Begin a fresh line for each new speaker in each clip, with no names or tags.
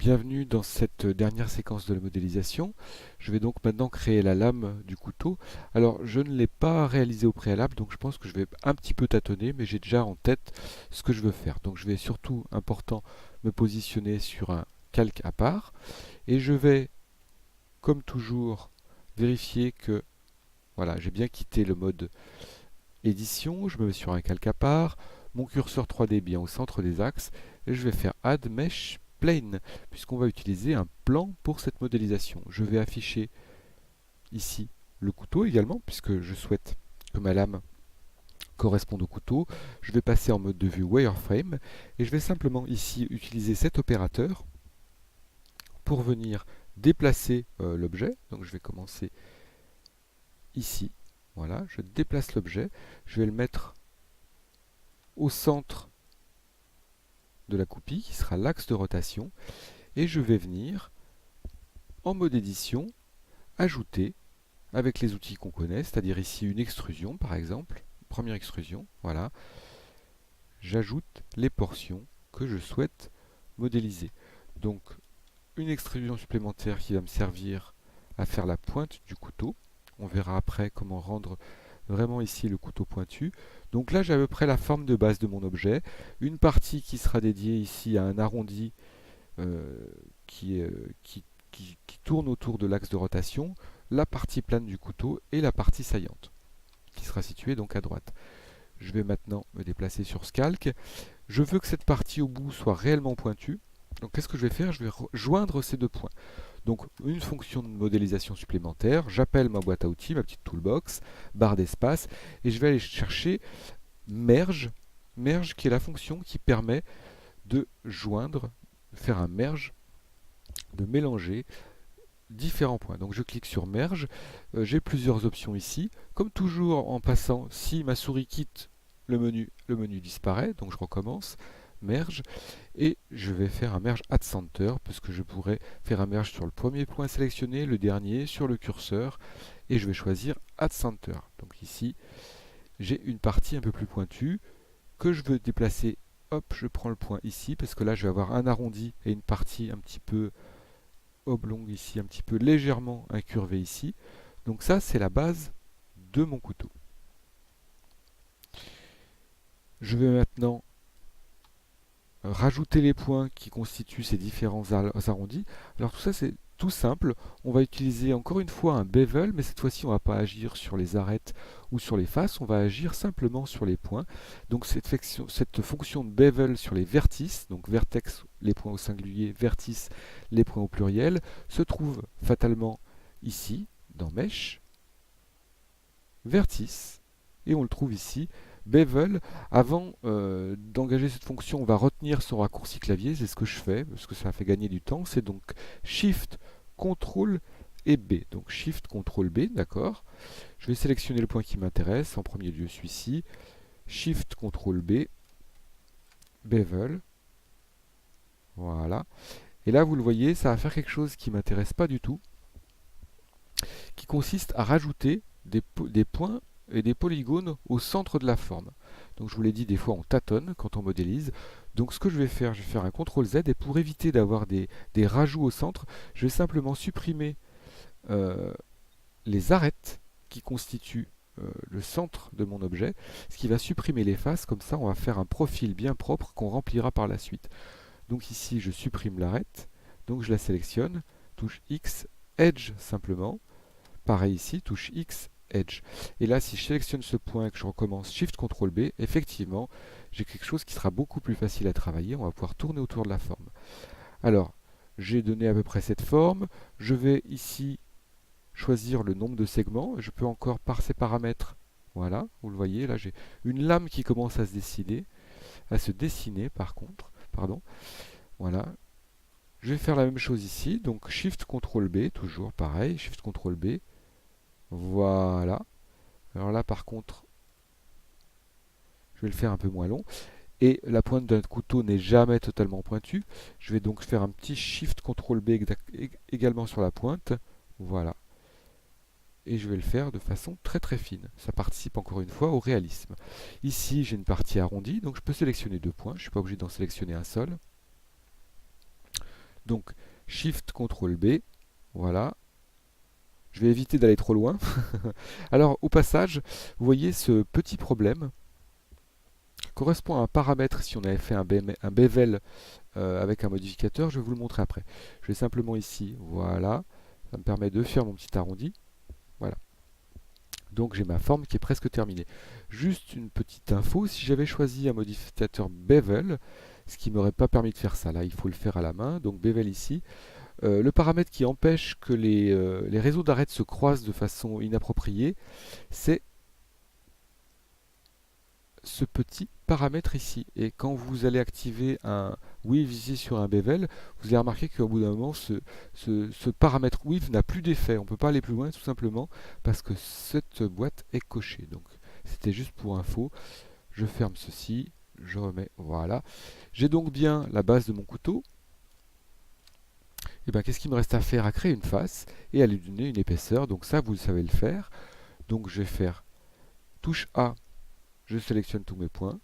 Bienvenue dans cette dernière séquence de la modélisation. Je vais donc maintenant créer la lame du couteau. Alors je ne l'ai pas réalisé au préalable, donc je pense que je vais un petit peu tâtonner, mais j'ai déjà en tête ce que je veux faire. Donc je vais surtout, important, me positionner sur un calque à part, et je vais, comme toujours, vérifier que voilà, j'ai bien quitté le mode édition, je me mets sur un calque à part, mon curseur 3D est bien au centre des axes, et je vais faire Add Mesh Plane, puisqu'on va utiliser un plan pour cette modélisation. Je vais afficher ici le couteau également, puisque je souhaite que ma lame corresponde au couteau. Je vais passer en mode de vue wireframe, et je vais simplement ici utiliser cet opérateur pour venir déplacer l'objet. Donc je vais commencer ici. Voilà, je déplace l'objet, je vais le mettre au centre de la coupie, qui sera l'axe de rotation, et je vais venir, en mode édition, ajouter, avec les outils qu'on connaît, c'est-à-dire ici une extrusion par exemple, première extrusion, voilà, j'ajoute les portions que je souhaite modéliser. Donc une extrusion supplémentaire qui va me servir à faire la pointe du couteau. On verra après comment rendre vraiment ici le couteau pointu. Donc là j'ai à peu près la forme de base de mon objet. Une partie qui sera dédiée ici à un arrondi euh, qui, qui tourne autour de l'axe de rotation, la partie plane du couteau et la partie saillante, qui sera située donc à droite. Je vais maintenant me déplacer sur ce calque. Je veux que cette partie au bout soit réellement pointue. Donc qu'est-ce que je vais faire? Je vais joindre ces deux points. Donc une fonction de modélisation supplémentaire, j'appelle ma boîte à outils, ma petite toolbox, barre d'espace, et je vais aller chercher merge, merge qui est la fonction qui permet de joindre, de faire un merge, de mélanger différents points. Donc je clique sur merge, j'ai plusieurs options ici. Comme toujours en passant, si ma souris quitte le menu disparaît, donc je recommence, merge, et je vais faire un merge at center, parce que je pourrais faire un merge sur le premier point sélectionné, le dernier, sur le curseur, et je vais choisir at center. Donc ici, j'ai une partie un peu plus pointue que je veux déplacer. Hop, je prends le point ici, parce que là je vais avoir un arrondi et une partie un petit peu oblongue ici, un petit peu légèrement incurvé ici. Donc ça, c'est la base de mon couteau. Je vais maintenant rajouter les points qui constituent ces différents arrondis. Alors tout ça, c'est tout simple. On va utiliser encore une fois un bevel, mais cette fois-ci, on ne va pas agir sur les arêtes ou sur les faces, on va agir simplement sur les points. Donc cette fonction de bevel sur les vertices, donc vertex, les points au singulier, vertice, les points au pluriel, se trouve fatalement ici, dans Mesh, vertice, et on le trouve ici, bevel. Avant d'engager cette fonction, on va retenir son raccourci clavier, c'est ce que je fais, parce que ça fait gagner du temps, c'est donc Shift, Ctrl et B. Donc Shift, Ctrl, B, d'accord. Je vais sélectionner le point qui m'intéresse, en premier lieu celui-ci, Shift, Ctrl, B, bevel, voilà. Et là, vous le voyez, ça va faire quelque chose qui ne m'intéresse pas du tout, qui consiste à rajouter des points et des polygones au centre de la forme. Donc je vous l'ai dit, des fois on tâtonne quand on modélise. Donc ce que je vais faire un CTRL Z, et pour éviter d'avoir des rajouts au centre, je vais simplement supprimer euh, les arêtes qui constituent le centre de mon objet, ce qui va supprimer les faces. Comme ça on va faire un profil bien propre qu'on remplira par la suite. Donc ici je supprime l'arête, donc je la sélectionne, touche X, Edge simplement. Pareil ici, touche X, Edge. Et là, si je sélectionne ce point et que je recommence Shift Ctrl B, effectivement, j'ai quelque chose qui sera beaucoup plus facile à travailler. On va pouvoir tourner autour de la forme. Alors, j'ai donné à peu près cette forme. Je vais ici choisir le nombre de segments. Je peux encore par ces paramètres, voilà, vous le voyez, là j'ai une lame qui commence à se dessiner par contre, pardon. Voilà. Je vais faire la même chose ici, donc Shift Ctrl B, toujours pareil, Shift Ctrl B. Voilà. Alors là, par contre, je vais le faire un peu moins long. Et la pointe d'un couteau n'est jamais totalement pointue. Je vais donc faire un petit Shift Ctrl B également sur la pointe. Voilà. Et je vais le faire de façon très très fine. Ça participe encore une fois au réalisme. Ici, j'ai une partie arrondie, donc je peux sélectionner deux points. Je ne suis pas obligé d'en sélectionner un seul. Donc Shift CTRL B, voilà. Je vais éviter d'aller trop loin. Alors au passage, vous voyez ce petit problème correspond à un paramètre si on avait fait un bevel avec un modificateur. Je vais vous le montrer après. Je vais simplement ici, voilà. Ça me permet de faire mon petit arrondi. Voilà. Donc j'ai ma forme qui est presque terminée. Juste une petite info, si j'avais choisi un modificateur bevel, ce qui ne m'aurait pas permis de faire ça, là il faut le faire à la main, donc bevel ici, le paramètre qui empêche que les réseaux d'arêtes se croisent de façon inappropriée, c'est ce petit paramètre ici. Et quand vous allez activer un Weave ici sur un bevel, vous allez remarquer qu'au bout d'un moment, ce paramètre Weave n'a plus d'effet. On ne peut pas aller plus loin tout simplement parce que cette boîte est cochée. Donc c'était juste pour info. Je ferme ceci, je remets, voilà. J'ai donc bien la base de mon couteau. Et bien qu'est-ce qu'il me reste à faire? À créer une face et à lui donner une épaisseur. Donc ça, vous savez le faire. Donc je vais faire touche A, je sélectionne tous mes points.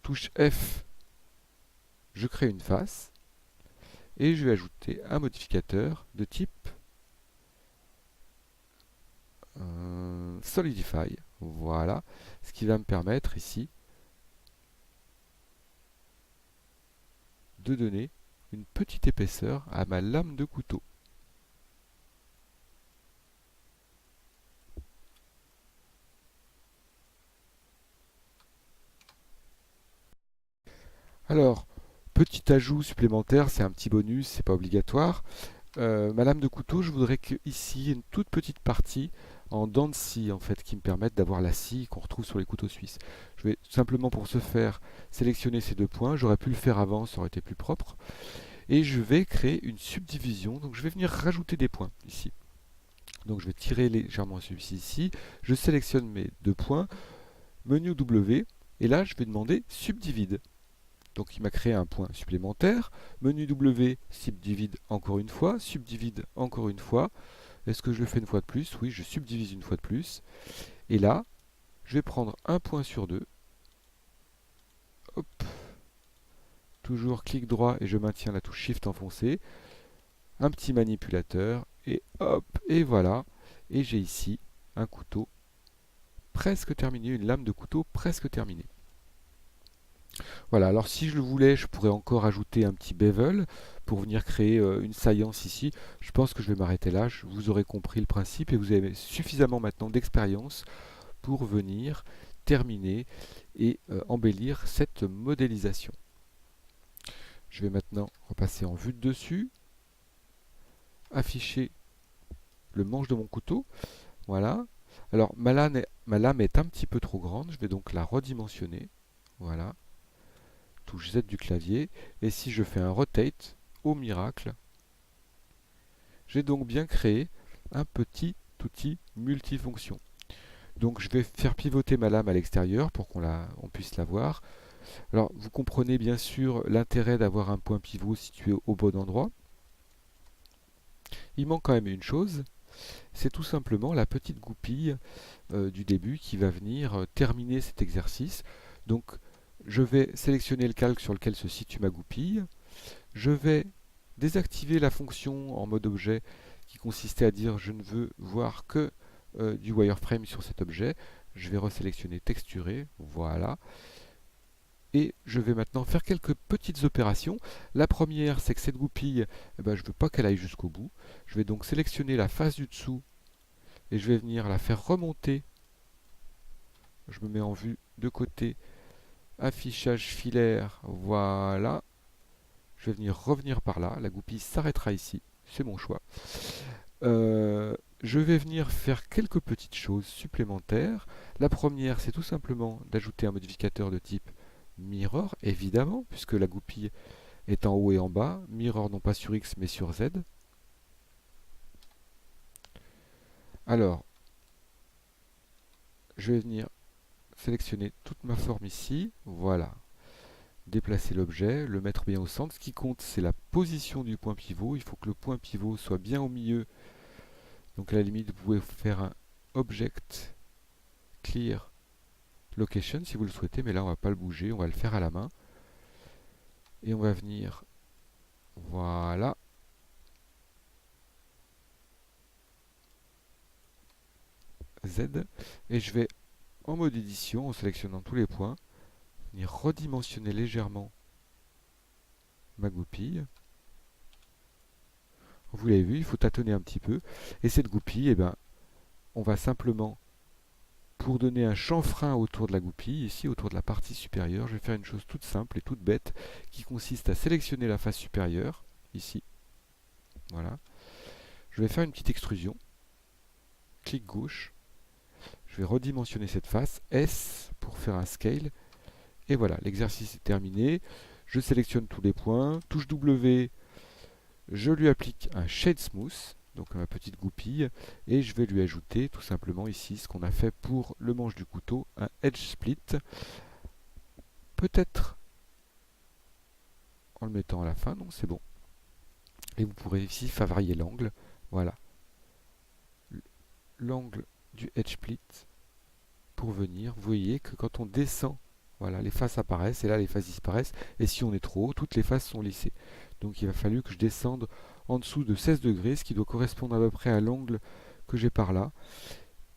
Touche F, je crée une face. Et je vais ajouter un modificateur de type Solidify. Voilà. Ce qui va me permettre ici de donner une petite épaisseur à ma lame de couteau. Alors, petit ajout supplémentaire, c'est un petit bonus, c'est pas obligatoire. Ma lame de couteau, je voudrais que ici une toute petite partie en dents de scie en fait qui me permette d'avoir la scie qu'on retrouve sur les couteaux suisses. Je vais simplement pour ce faire sélectionner ces deux points. J'aurais pu le faire avant, ça aurait été plus propre. Et je vais créer une subdivision. Donc je vais venir rajouter des points ici. Donc je vais tirer légèrement celui-ci ici. Je sélectionne mes deux points, menu W, et là je vais demander subdivide. Donc il m'a créé un point supplémentaire. Menu W, subdivide encore une fois, subdivide encore une fois. Est-ce que je le fais une fois de plus? Oui, je subdivise une fois de plus. Et là, je vais prendre un point sur deux. Hop. Toujours clic droit et je maintiens la touche Shift enfoncée. Un petit manipulateur et hop, et voilà. Et j'ai ici un couteau presque terminé, une lame de couteau presque terminée. Voilà, alors si je le voulais, je pourrais encore ajouter un petit bevel pour venir créer une saillance ici. Je pense que je vais m'arrêter là, vous aurez compris le principe et vous avez suffisamment maintenant d'expérience pour venir terminer et embellir cette modélisation. Je vais maintenant repasser en vue de dessus, afficher le manche de mon couteau. Voilà. Alors ma lame est un petit peu trop grande, je vais donc la redimensionner. Voilà. Touche Z du clavier. Et si je fais un rotate, au miracle, j'ai donc bien créé un petit outil multifonction. Donc je vais faire pivoter ma lame à l'extérieur pour qu'on puisse la voir. Alors vous comprenez bien sûr l'intérêt d'avoir un point pivot situé au bon endroit. Il manque quand même une chose, c'est tout simplement la petite goupille du début qui va venir terminer cet exercice. Donc je vais sélectionner le calque sur lequel se situe ma goupille. Je vais désactiver la fonction en mode objet qui consistait à dire je ne veux voir que du wireframe sur cet objet. Je vais resélectionner texturer, voilà. Et je vais maintenant faire quelques petites opérations. La première, c'est que cette goupille, je ne veux pas qu'elle aille jusqu'au bout. Je vais donc sélectionner la face du dessous et je vais venir la faire remonter. Je me mets en vue de côté, affichage filaire, voilà. Je vais venir revenir par là, la goupille s'arrêtera ici, c'est mon choix. Je vais venir faire quelques petites choses supplémentaires. La première, c'est tout simplement d'ajouter un modificateur de type mirror, évidemment, puisque la goupille est en haut et en bas. Mirror non pas sur X mais sur Z. Alors, je vais venir sélectionner toute ma forme ici. Voilà. Déplacer l'objet, le mettre bien au centre. Ce qui compte, c'est la position du point pivot. Il faut que le point pivot soit bien au milieu. Donc à la limite, vous pouvez faire un Object Clear Location si vous le souhaitez, mais là on ne va pas le bouger, on va le faire à la main. Et on va venir Voilà. Z. Et je vais en mode édition, en sélectionnant tous les points, venir redimensionner légèrement ma goupille. Vous l'avez vu, il faut tâtonner un petit peu. Et cette goupille, eh ben, on va simplement, pour donner un chanfrein autour de la goupille, ici autour de la partie supérieure, je vais faire une chose toute simple et toute bête, qui consiste à sélectionner la face supérieure, ici. Voilà. Je vais faire une petite extrusion. Clic gauche. Je vais redimensionner cette face. S pour faire un scale. Et voilà, l'exercice est terminé. Je sélectionne tous les points. Touche W. Je lui applique un Shade Smooth, donc ma petite goupille, et je vais lui ajouter tout simplement ici ce qu'on a fait pour le manche du couteau, un Edge Split, peut-être en le mettant à la fin, non c'est bon. Et vous pourrez ici faire varier l'angle, voilà, l'angle du Edge Split, pour venir, vous voyez que quand on descend, voilà, les faces apparaissent, et là les faces disparaissent, et si on est trop haut, toutes les faces sont lissées. Donc il va falloir que je descende en dessous de 16 degrés, ce qui doit correspondre à peu près à l'angle que j'ai par là,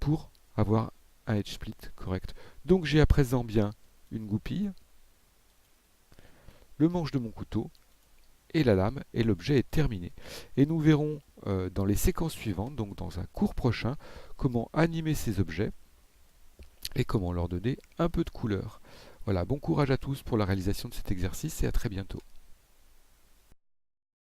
pour avoir un edge split correct. Donc j'ai à présent bien une goupille, le manche de mon couteau et la lame, et l'objet est terminé. Et nous verrons dans les séquences suivantes, donc dans un cours prochain, comment animer ces objets et comment leur donner un peu de couleur. Voilà, bon courage à tous pour la réalisation de cet exercice et à très bientôt.